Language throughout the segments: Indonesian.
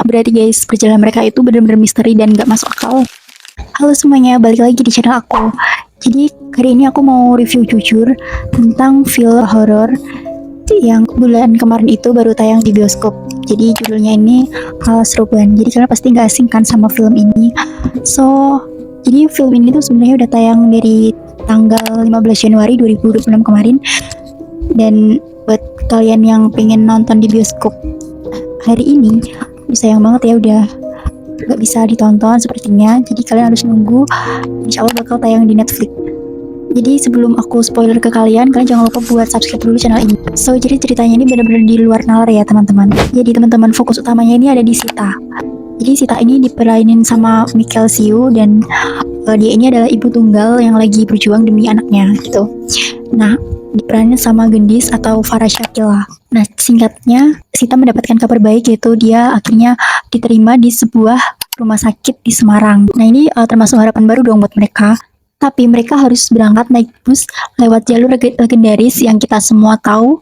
berarti guys, perjalanan mereka itu benar-benar misteri dan gak masuk akal. Halo semuanya, balik lagi di channel aku. Jadi hari ini aku mau review jujur tentang film horor yang bulan kemarin itu baru tayang di bioskop. Jadi judulnya ini Alas Ruban. Jadi kalian pasti gak asing kan sama film ini. Jadi film ini tuh sebenarnya udah tayang dari tanggal 15 Januari 2026 kemarin. Dan buat kalian yang pengen nonton di bioskop hari ini, sayang banget ya udah gak bisa ditonton sepertinya. Jadi kalian harus nunggu, insya Allah bakal tayang di Netflix. Jadi sebelum aku spoiler ke kalian jangan lupa buat subscribe dulu channel ini. Jadi ceritanya ini benar-benar di luar nalar ya teman-teman. Jadi teman-teman, fokus utamanya ini ada di Sita. Jadi Sita ini diperanin sama Michael Siu, dan dia ini adalah ibu tunggal yang lagi berjuang demi anaknya gitu. Nah, diperanin sama Gendis atau Farah Shakila. Nah, singkatnya Sita mendapatkan kabar baik, yaitu dia akhirnya diterima di sebuah rumah sakit di Semarang. Nah, ini termasuk harapan baru dong buat mereka. Tapi mereka harus berangkat naik bus lewat jalur legendaris yang kita semua tahu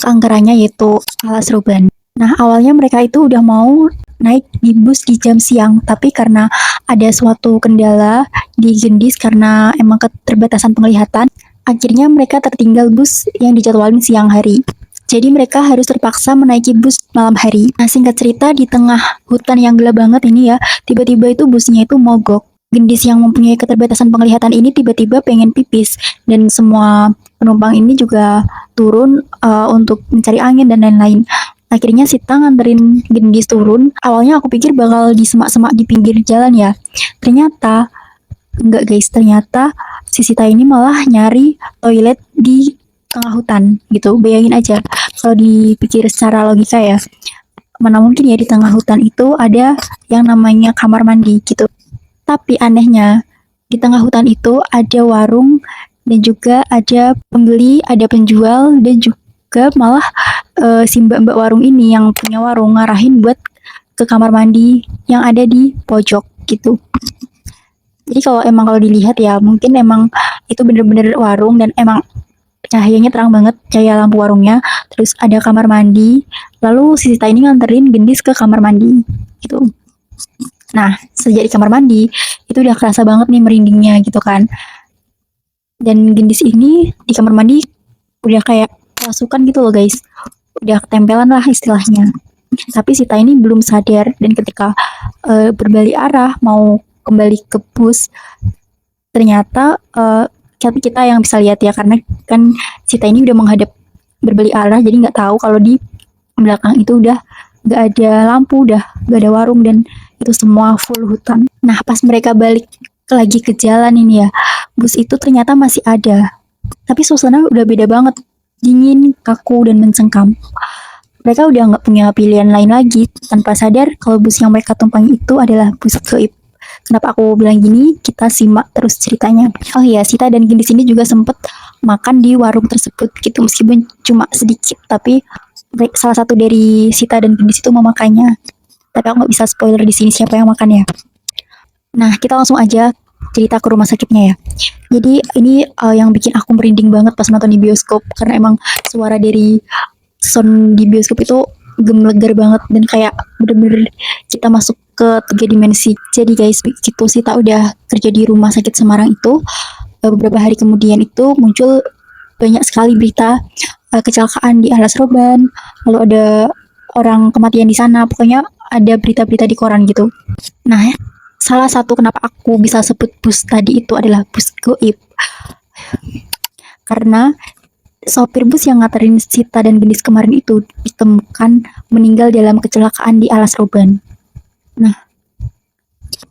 keangkerannya, yaitu Alas Ruban. Nah, awalnya mereka itu udah mau naik di bus di jam siang, tapi karena ada suatu kendala di Gendis karena emang keterbatasan penglihatan, akhirnya mereka tertinggal bus yang dijadwalin siang hari. Jadi mereka harus terpaksa menaiki bus malam hari. Nah, singkat cerita, di tengah hutan yang gelap banget ini ya, tiba-tiba itu busnya itu mogok. Gendis yang mempunyai keterbatasan penglihatan ini tiba-tiba pengen pipis, dan semua penumpang ini juga turun untuk mencari angin dan lain-lain. Akhirnya Sita nganterin Gendis turun. Awalnya aku pikir bakal di semak-semak di pinggir jalan ya. Ternyata enggak guys, ternyata si Sita ini malah nyari toilet di tengah hutan gitu. Bayangin aja kalau dipikir secara logika ya, mana mungkin ya di tengah hutan itu ada yang namanya kamar mandi gitu. Tapi anehnya, di tengah hutan itu ada warung, dan juga ada pembeli, ada penjual, dan juga malah si mbak-mbak warung ini yang punya warung ngarahin buat ke kamar mandi yang ada di pojok gitu. Jadi kalau dilihat ya, mungkin emang itu bener-bener warung, dan emang cahayanya terang banget, cahaya lampu warungnya. Terus ada kamar mandi, lalu si Sita ini nganterin Gendis ke kamar mandi gitu. Nah, sejak di kamar mandi, itu udah kerasa banget nih merindingnya gitu kan. Dan Gendis ini di kamar mandi udah kayak kerasukan gitu loh guys. Udah ketempelan lah istilahnya. Tapi Sita ini belum sadar, dan ketika berbalik arah mau kembali ke bus, ternyata tapi kita yang bisa lihat ya, karena kan Sita ini udah menghadap berbalik arah, jadi nggak tahu kalau di belakang itu udah nggak ada lampu, udah nggak ada warung, dan itu semua full hutan. Nah, pas mereka balik lagi ke jalan ini ya, bus itu ternyata masih ada, tapi suasana udah beda banget, dingin, kaku, dan mencengkam. Mereka udah nggak punya pilihan lain lagi, tanpa sadar kalau bus yang mereka tumpangi itu adalah bus gaib. Kenapa aku bilang gini? Kita simak terus ceritanya. Oh iya, Sita dan Gendis ini juga sempet makan di warung tersebut gitu, meskipun cuma sedikit, tapi salah satu dari Sita dan Gendis itu memakannya. Tapi aku nggak bisa spoiler di sini siapa yang makan ya. Nah, kita langsung aja cerita ke rumah sakitnya ya. Jadi ini yang bikin aku merinding banget pas nonton di bioskop, karena emang suara dari sound di bioskop itu gemegar banget, dan kayak bener-bener kita masuk ke 3 dimensi. Jadi guys, begitu Sita udah kerja di rumah sakit Semarang itu, beberapa hari kemudian itu muncul banyak sekali berita kecelakaan di Alas Ruban, lalu ada orang kematian di sana, pokoknya ada berita-berita di koran gitu. Nah, salah satu kenapa aku bisa sebut bus tadi itu adalah bus gaib, karena sopir bus yang nganterin Sita dan Gendis kemarin itu ditemukan meninggal dalam kecelakaan di Alas Ruban. Nah,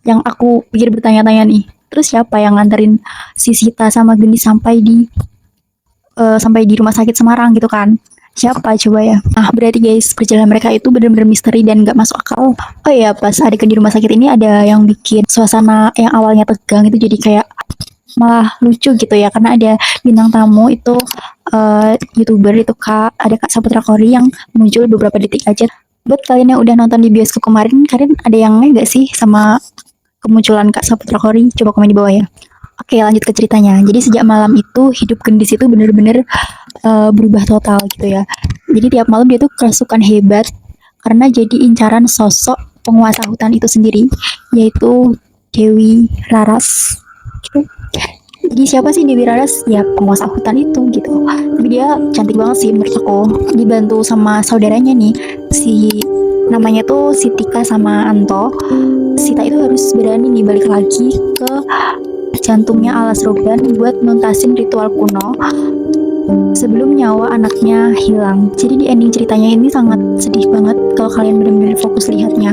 yang aku pikir bertanya-tanya nih, terus siapa yang nganterin si Sita sama Gendis sampai di rumah sakit Semarang gitu kan? Siapa coba ya? Nah, berarti guys, perjalanan mereka itu benar-benar misteri dan gak masuk akal. Oh iya, pas adegan di rumah sakit ini ada yang bikin suasana yang awalnya tegang itu jadi kayak malah lucu gitu ya, karena ada bintang tamu itu YouTuber itu ada Kak Saputra Kori yang muncul beberapa detik aja. Buat kalian yang udah nonton di bioskop kemarin, kalian ada yang nggak sih sama kemunculan Kak Saputra Kori? Coba komen di bawah ya. Oke, lanjut ke ceritanya. Jadi sejak malam itu hidup Gendis itu bener-bener berubah total gitu ya. Jadi tiap malam dia tuh kerasukan hebat karena jadi incaran sosok penguasa hutan itu sendiri, yaitu Dewi Raras gitu. Jadi siapa sih Dewi Raras? Ya penguasa hutan itu gitu. Tapi dia cantik banget sih menurut aku. Dibantu sama saudaranya nih, si namanya tuh si Tika sama Anto. Sita itu harus berani nih balik lagi ke jantungnya Alas Roban buat nuntasin ritual kuno sebelum nyawa anaknya hilang. Jadi di ending ceritanya ini sangat sedih banget kalau kalian benar-benar fokus lihatnya.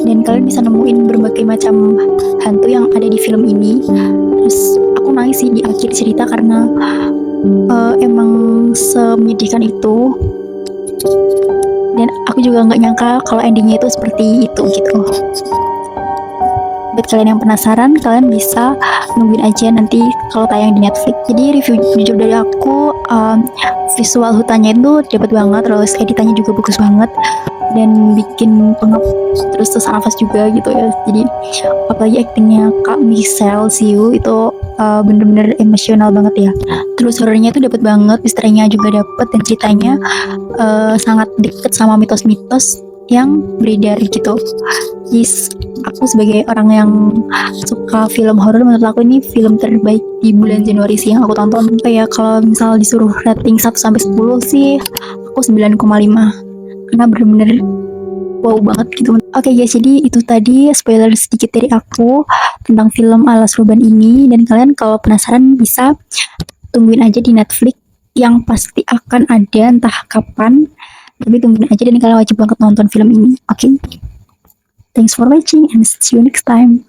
Dan kalian bisa nemuin berbagai macam hantu yang ada di film ini. Terus aku nangis sih di akhir cerita karena emang menyedihkan itu. Dan aku juga nggak nyangka kalau endingnya itu seperti itu gitu. Buat kalian yang penasaran, kalian bisa nungguin aja nanti kalau tayang di Netflix. Jadi review jujur dari aku, visual hutannya itu dapat banget, terus editannya juga bagus banget dan bikin pengap, terus sesak nafas juga gitu ya. Jadi apalagi aktingnya Kak Michelle Siu itu bener-bener emosional banget ya. Terus horornya itu dapat banget, misterinya juga dapat, dan ceritanya sangat deket sama mitos-mitos yang beredar gitu. Yes, aku sebagai orang yang suka film horor, menurut aku ini film terbaik di bulan Januari sih yang aku tonton. Kayak kalau misal disuruh rating 1 sampai 10 sih, aku 9,5. Karena bener-bener wow banget gitu. Oke guys, jadi itu tadi spoiler sedikit dari aku tentang film Alas Roban ini, dan kalian kalau penasaran bisa tungguin aja di Netflix yang pasti akan ada entah kapan. Tapi tungguin aja dan kalian wajib banget nonton film ini. Oke? Thanks for watching and see you next time.